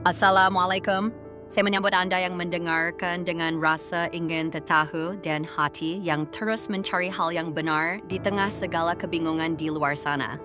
Assalamualaikum. Saya menyambut Anda yang mendengarkan dengan rasa ingin tahu dan hati yang terus mencari hal yang benar di tengah segala kebingungan di luar sana.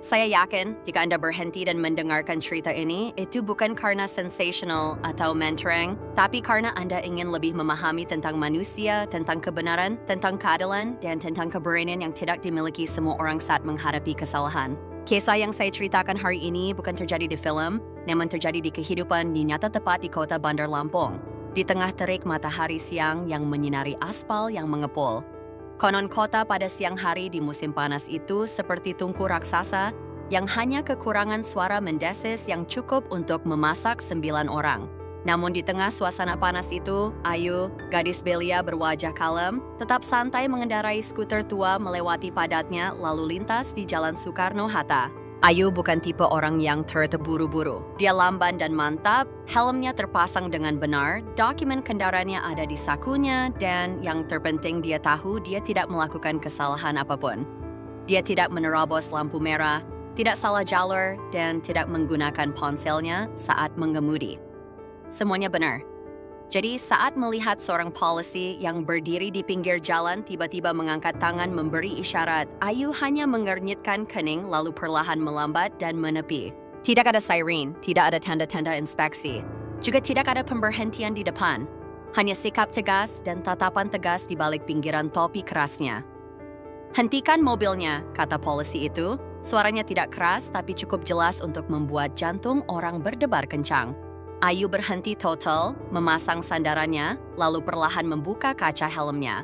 Saya yakin jika Anda berhenti dan mendengarkan cerita ini, itu bukan karena sensational atau mentereng, tapi karena Anda ingin lebih memahami tentang manusia, tentang kebenaran, tentang keadilan, dan tentang keberanian yang tidak dimiliki semua orang saat menghadapi kesalahan. Kisah yang saya ceritakan hari ini bukan terjadi di film, namun terjadi di kehidupan di nyata tepat di kota Bandar Lampung, di tengah terik matahari siang yang menyinari aspal yang mengepul. Konon kota pada siang hari di musim panas itu seperti tungku raksasa yang hanya kekurangan suara mendesis yang cukup untuk memasak 9 orang. Namun di tengah suasana panas itu, Ayu, gadis belia berwajah kalem, tetap santai mengendarai skuter tua melewati padatnya lalu lintas di Jalan Soekarno-Hatta. Ayu bukan tipe orang yang terburu-buru. Dia lamban dan mantap, helmnya terpasang dengan benar, dokumen kendaraannya ada di sakunya, dan yang terpenting dia tahu dia tidak melakukan kesalahan apapun. Dia tidak menerobos lampu merah, tidak salah jalur, dan tidak menggunakan ponselnya saat mengemudi. Semuanya benar. Jadi saat melihat seorang polisi yang berdiri di pinggir jalan tiba-tiba mengangkat tangan memberi isyarat, Ayu hanya mengernyitkan kening lalu perlahan melambat dan menepi. Tidak ada siren, tidak ada tanda-tanda inspeksi, juga tidak ada pemberhentian di depan. Hanya sikap tegas dan tatapan tegas di balik pinggiran topi kerasnya. "Hentikan mobilnya," kata polisi itu. Suaranya tidak keras tapi cukup jelas untuk membuat jantung orang berdebar kencang. Ayu berhenti total, memasang sandarannya, lalu perlahan membuka kaca helmnya.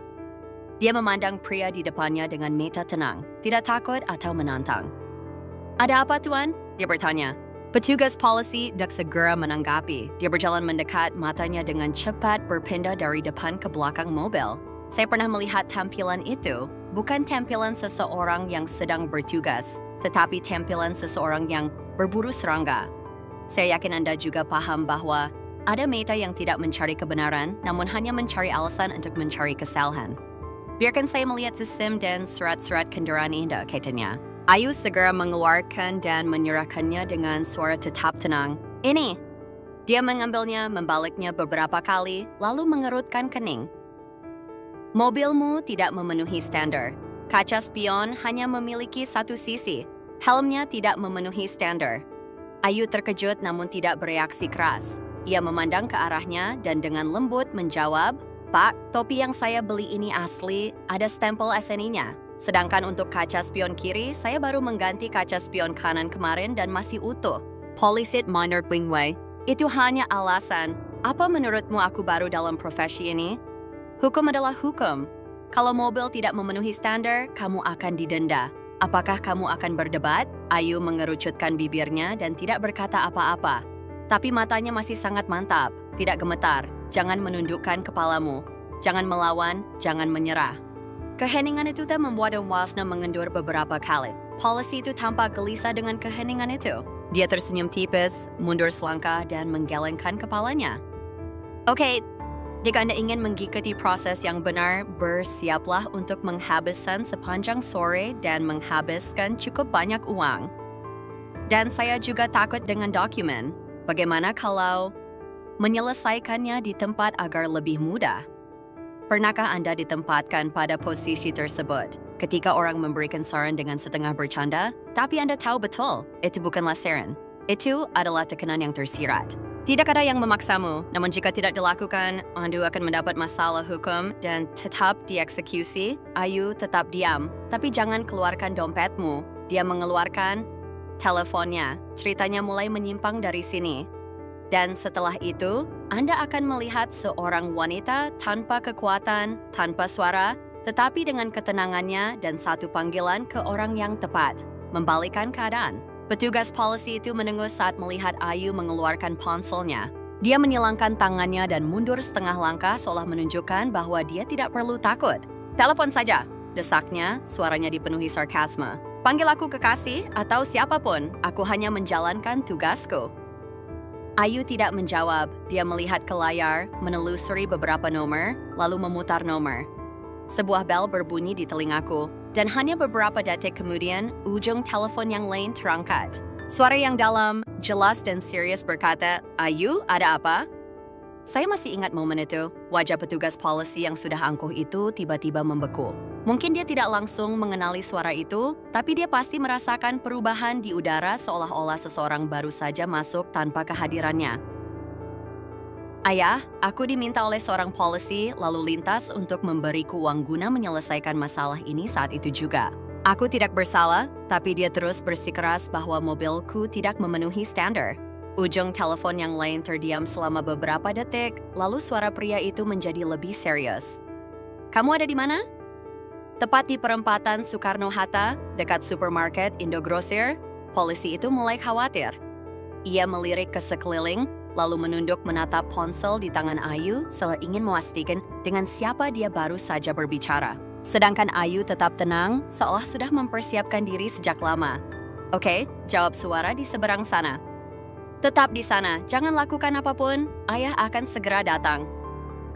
Dia memandang pria di depannya dengan mata tenang, tidak takut atau menantang. "Ada apa, Tuan?" dia bertanya. Petugas polisi tidak segera menanggapi. Dia berjalan mendekat, matanya dengan cepat berpindah dari depan ke belakang mobil. Saya pernah melihat tampilan itu, bukan tampilan seseorang yang sedang bertugas, tetapi tampilan seseorang yang berburu serangga. Saya yakin Anda juga paham bahwa ada mata yang tidak mencari kebenaran, namun hanya mencari alasan untuk mencari kesalahan. "Biarkan saya melihat SIM dan surat-surat kendaraan Anda," katanya. Ayu segera mengeluarkan dan menyerahkannya dengan suara tetap tenang. "Ini." Dia mengambilnya, membaliknya beberapa kali, lalu mengerutkan kening. "Mobilmu tidak memenuhi standar. Kaca spion hanya memiliki satu sisi. Helmnya tidak memenuhi standar." Ayu terkejut namun tidak bereaksi keras. Ia memandang ke arahnya dan dengan lembut menjawab, "Pak, topi yang saya beli ini asli, ada stempel SNI-nya. Sedangkan untuk kaca spion kiri, saya baru mengganti kaca spion kanan kemarin dan masih utuh." Polisit Minor Wingway, "Itu hanya alasan. Apa menurutmu aku baru dalam profesi ini? Hukum adalah hukum. Kalau mobil tidak memenuhi standar, kamu akan didenda. Apakah kamu akan berdebat?" Ayu mengerucutkan bibirnya dan tidak berkata apa-apa. Tapi matanya masih sangat mantap, tidak gemetar. "Jangan menundukkan kepalamu. Jangan melawan, jangan menyerah." Keheningan itu membuat Wasna mengendur beberapa kali. Polisi itu tampak gelisah dengan keheningan itu. Dia tersenyum tipis, mundur selangkah, dan menggelengkan kepalanya. "Oke, jika Anda ingin mengikuti proses yang benar, bersiaplah untuk menghabiskan sepanjang sore dan menghabiskan cukup banyak uang. Dan saya juga takut dengan dokumen. Bagaimana kalau menyelesaikannya di tempat agar lebih mudah? Pernahkah Anda ditempatkan pada posisi tersebut? Ketika orang memberikan saran dengan setengah bercanda, tapi Anda tahu betul, itu bukanlah saran. Itu adalah tekanan yang tersirat. Tidak ada yang memaksamu, namun jika tidak dilakukan, Anda akan mendapat masalah hukum dan tetap dieksekusi. Ayu tetap diam, tapi jangan keluarkan dompetmu. Dia mengeluarkan teleponnya. Ceritanya mulai menyimpang dari sini. Dan setelah itu, Anda akan melihat seorang wanita tanpa kekuatan, tanpa suara, tetapi dengan ketenangannya dan satu panggilan ke orang yang tepat, membalikan keadaan. Petugas polisi itu mendengus saat melihat Ayu mengeluarkan ponselnya. Dia menyilangkan tangannya dan mundur setengah langkah seolah menunjukkan bahwa dia tidak perlu takut. "Telepon saja," desaknya, suaranya dipenuhi sarkasme. "Panggil aku kekasih atau siapapun, aku hanya menjalankan tugasku." Ayu tidak menjawab. Dia melihat ke layar, menelusuri beberapa nomor, lalu memutar nomor. Sebuah bel berbunyi di telingaku. Dan hanya beberapa detik kemudian, ujung telepon yang lain terangkat. Suara yang dalam, jelas dan serius berkata, "Ayu, ada apa?" Saya masih ingat momen itu. Wajah petugas polisi yang sudah angkuh itu tiba-tiba membeku. Mungkin dia tidak langsung mengenali suara itu, tapi dia pasti merasakan perubahan di udara seolah-olah seseorang baru saja masuk tanpa kehadirannya. "Ayah, aku diminta oleh seorang polisi lalu lintas untuk memberiku uang guna menyelesaikan masalah ini saat itu juga. Aku tidak bersalah, tapi dia terus bersikeras bahwa mobilku tidak memenuhi standar." Ujung telepon yang lain terdiam selama beberapa detik, lalu suara pria itu menjadi lebih serius. "Kamu ada di mana?" Tepat di perempatan Soekarno-Hatta, dekat supermarket Indogrosir, polisi itu mulai khawatir. Ia melirik ke sekeliling, lalu menunduk menatap ponsel di tangan Ayu seolah ingin memastikan dengan siapa dia baru saja berbicara. Sedangkan Ayu tetap tenang, seolah sudah mempersiapkan diri sejak lama. "Oke," jawab suara di seberang sana. "Tetap di sana, jangan lakukan apapun, ayah akan segera datang."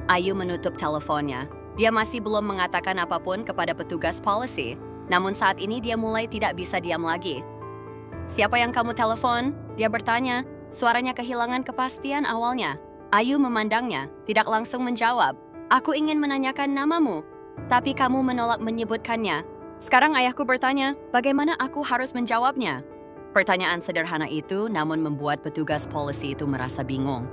Ayu menutup teleponnya. Dia masih belum mengatakan apapun kepada petugas polisi, namun saat ini dia mulai tidak bisa diam lagi. "Siapa yang kamu telepon?" dia bertanya. Suaranya kehilangan kepastian awalnya. Ayu memandangnya, tidak langsung menjawab. "Aku ingin menanyakan namamu, tapi kamu menolak menyebutkannya. Sekarang ayahku bertanya, bagaimana aku harus menjawabnya?" Pertanyaan sederhana itu namun membuat petugas polisi itu merasa bingung.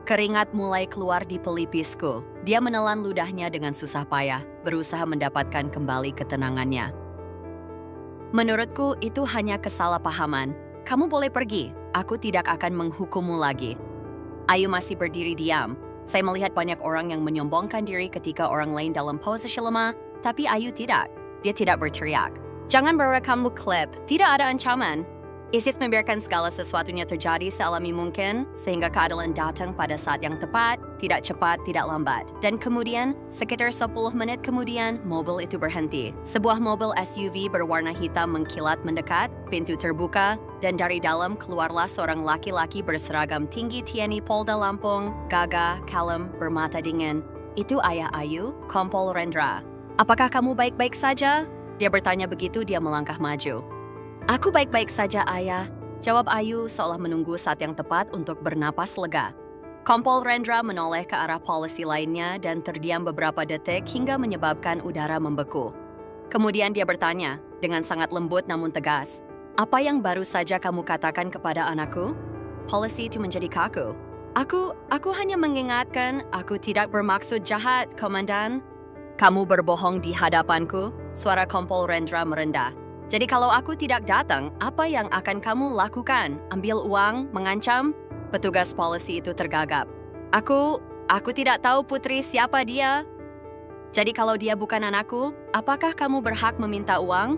Keringat mulai keluar di pelipisku. Dia menelan ludahnya dengan susah payah, berusaha mendapatkan kembali ketenangannya. "Menurutku itu hanya kesalahpahaman. Kamu boleh pergi, aku tidak akan menghukummu lagi." Ayu masih berdiri diam. Saya melihat banyak orang yang menyombongkan diri ketika orang lain dalam posisi lemah, tapi Ayu tidak. Dia tidak berteriak. "Jangan merekam klip, tidak ada ancaman." Isis membiarkan segala sesuatunya terjadi sealami mungkin, sehingga keadilan datang pada saat yang tepat, tidak cepat, tidak lambat. Dan kemudian, sekitar 10 menit kemudian, mobil itu berhenti. Sebuah mobil SUV berwarna hitam mengkilat mendekat, pintu terbuka, dan dari dalam keluarlah seorang laki-laki berseragam tinggi TNI Polda Lampung, gagah, kalem, bermata dingin. Itu ayah Ayu, Kompol Rendra. "Apakah kamu baik-baik saja?" Dia bertanya begitu dia melangkah maju. "Aku baik-baik saja, ayah," jawab Ayu seolah menunggu saat yang tepat untuk bernapas lega. Kompol Rendra menoleh ke arah polisi lainnya dan terdiam beberapa detik hingga menyebabkan udara membeku. Kemudian dia bertanya, dengan sangat lembut namun tegas, "Apa yang baru saja kamu katakan kepada anakku?" Polisi itu menjadi kaku. Aku hanya mengingatkan, aku tidak bermaksud jahat, Komandan." "Kamu berbohong di hadapanku," suara Kompol Rendra merendah. "Jadi kalau aku tidak datang, apa yang akan kamu lakukan? Ambil uang? Mengancam?" Petugas polisi itu tergagap. Aku tidak tahu Putri siapa dia." "Jadi kalau dia bukan anakku, apakah kamu berhak meminta uang?"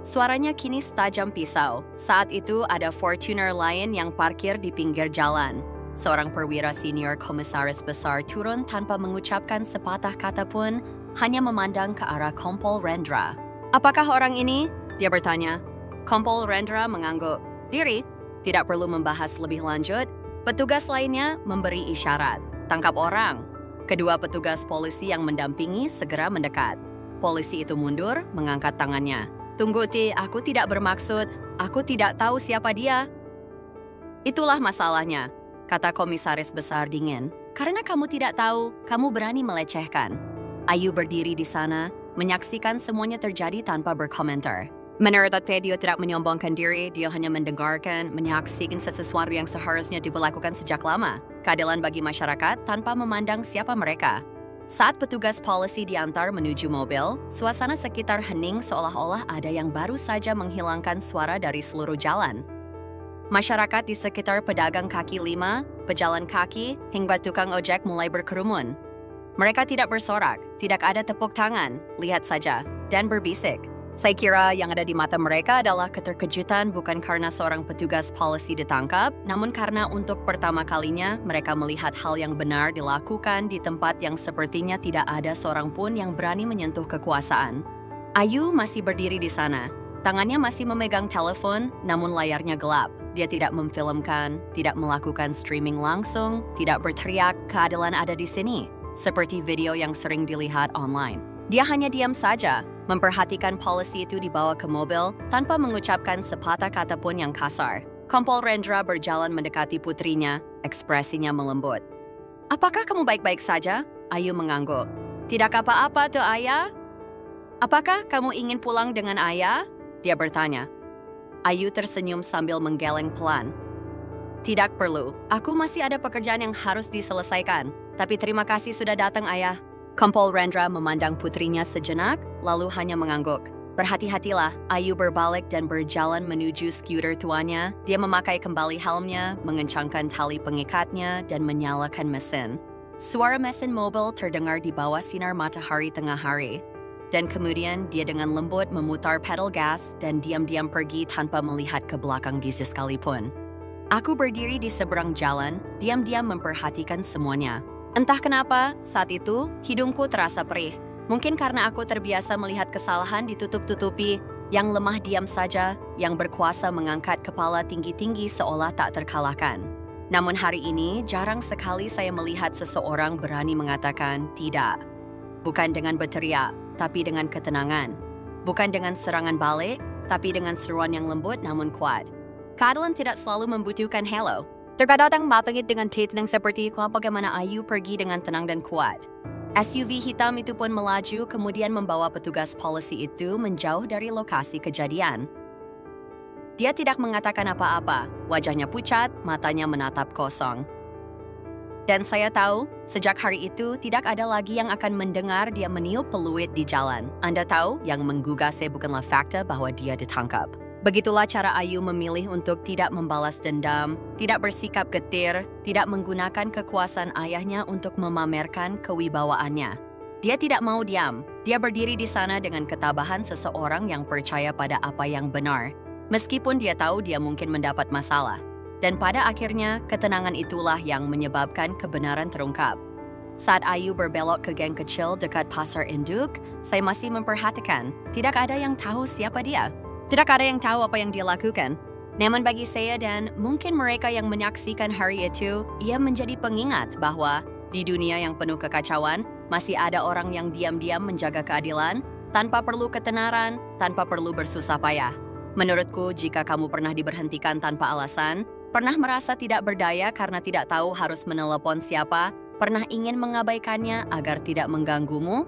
Suaranya kini setajam pisau. Saat itu ada Fortuner lain yang parkir di pinggir jalan. Seorang perwira senior komisaris besar turun tanpa mengucapkan sepatah kata pun, hanya memandang ke arah Kompol Rendra. "Apakah orang ini?" dia bertanya. Kompol Rendra mengangguk diri. Tidak perlu membahas lebih lanjut. Petugas lainnya memberi isyarat, "Tangkap orang." Kedua petugas polisi yang mendampingi segera mendekat. Polisi itu mundur, mengangkat tangannya. "Tunggu, Ti, aku tidak bermaksud. Aku tidak tahu siapa dia." "Itulah masalahnya," kata komisaris besar dingin. "Karena kamu tidak tahu, kamu berani melecehkan." Ayu berdiri di sana, menyaksikan semuanya terjadi tanpa berkomentar. Menurut dia tidak menyombongkan diri, dia hanya mendengarkan, menyaksikan sesuatu yang seharusnya dilakukan sejak lama. Keadilan bagi masyarakat tanpa memandang siapa mereka. Saat petugas polisi diantar menuju mobil, suasana sekitar hening seolah-olah ada yang baru saja menghilangkan suara dari seluruh jalan. Masyarakat di sekitar pedagang kaki lima, pejalan kaki, hingga tukang ojek mulai berkerumun. Mereka tidak bersorak, tidak ada tepuk tangan, lihat saja, dan berbisik. Saya kira yang ada di mata mereka adalah keterkejutan bukan karena seorang petugas polisi ditangkap, namun karena untuk pertama kalinya mereka melihat hal yang benar dilakukan di tempat yang sepertinya tidak ada seorang pun yang berani menyentuh kekuasaan. Ayu masih berdiri di sana. Tangannya masih memegang telepon, namun layarnya gelap. Dia tidak memfilmkan, tidak melakukan streaming langsung, tidak berteriak, "Keadilan ada di sini," seperti video yang sering dilihat online. Dia hanya diam saja, memperhatikan polisi itu dibawa ke mobil tanpa mengucapkan sepatah kata pun yang kasar. Kompol Rendra berjalan mendekati putrinya, ekspresinya melembut. "Apakah kamu baik-baik saja?" Ayu mengangguk. "Tidak apa-apa tuh, Ayah." "Apakah kamu ingin pulang dengan Ayah?" Dia bertanya. Ayu tersenyum sambil menggeleng pelan. "Tidak perlu, aku masih ada pekerjaan yang harus diselesaikan. Tapi terima kasih sudah datang, Ayah." Kompol Rendra memandang putrinya sejenak, lalu hanya mengangguk. "Berhati-hatilah." Ayu berbalik dan berjalan menuju skuter tuanya. Dia memakai kembali helmnya, mengencangkan tali pengikatnya, dan menyalakan mesin. Suara mesin mobil terdengar di bawah sinar matahari tengah hari. Dan kemudian dia dengan lembut memutar pedal gas dan diam-diam pergi tanpa melihat ke belakang Gizi sekalipun. Aku berdiri di seberang jalan, diam-diam memperhatikan semuanya. Entah kenapa, saat itu hidungku terasa perih. Mungkin karena aku terbiasa melihat kesalahan ditutup-tutupi, yang lemah diam saja, yang berkuasa mengangkat kepala tinggi-tinggi seolah tak terkalahkan. Namun hari ini jarang sekali saya melihat seseorang berani mengatakan tidak. Bukan dengan berteriak, tapi dengan ketenangan. Bukan dengan serangan balik, tapi dengan seruan yang lembut namun kuat. Keadilan tidak selalu membutuhkan hello. Terkadang matangit dengan titenang seperti bagaimana Ayu pergi dengan tenang dan kuat. SUV hitam itu pun melaju kemudian membawa petugas polisi itu menjauh dari lokasi kejadian. Dia tidak mengatakan apa-apa, wajahnya pucat, matanya menatap kosong. Dan saya tahu, sejak hari itu tidak ada lagi yang akan mendengar dia meniup peluit di jalan. Anda tahu, yang menggugah saya bukanlah fakta bahwa dia ditangkap. Begitulah cara Ayu memilih untuk tidak membalas dendam, tidak bersikap getir, tidak menggunakan kekuasaan ayahnya untuk memamerkan kewibawaannya. Dia tidak mau diam. Dia berdiri di sana dengan ketabahan seseorang yang percaya pada apa yang benar. Meskipun dia tahu dia mungkin mendapat masalah. Dan pada akhirnya, ketenangan itulah yang menyebabkan kebenaran terungkap. Saat Ayu berbelok ke geng kecil dekat Pasar Induk, saya masih memperhatikan. Tidak ada yang tahu siapa dia. Tidak ada yang tahu apa yang dia lakukan. Namun bagi saya dan mungkin mereka yang menyaksikan hari itu, ia menjadi pengingat bahwa di dunia yang penuh kekacauan, masih ada orang yang diam-diam menjaga keadilan, tanpa perlu ketenaran, tanpa perlu bersusah payah. Menurutku, jika kamu pernah diberhentikan tanpa alasan, pernah merasa tidak berdaya karena tidak tahu harus menelepon siapa, pernah ingin mengabaikannya agar tidak mengganggumu,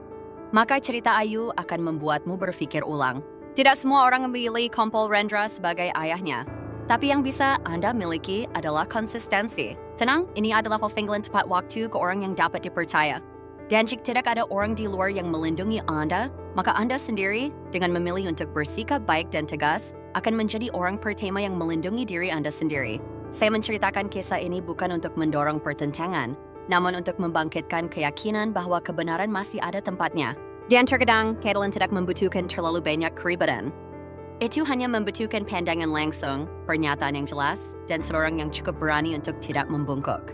maka cerita Ayu akan membuatmu berpikir ulang. Tidak semua orang memilih Kompol Rendra sebagai ayahnya. Tapi yang bisa Anda miliki adalah konsistensi. Tenang, ini adalah panggilan tepat waktu ke orang yang dapat dipercaya. Dan jika tidak ada orang di luar yang melindungi Anda, maka Anda sendiri, dengan memilih untuk bersikap baik dan tegas, akan menjadi orang pertama yang melindungi diri Anda sendiri. Saya menceritakan kisah ini bukan untuk mendorong pertentangan, namun untuk membangkitkan keyakinan bahwa kebenaran masih ada tempatnya. Dan terkadang, keadilan tidak membutuhkan terlalu banyak keribatan. Itu hanya membutuhkan pandangan langsung, pernyataan yang jelas, dan seorang yang cukup berani untuk tidak membungkuk.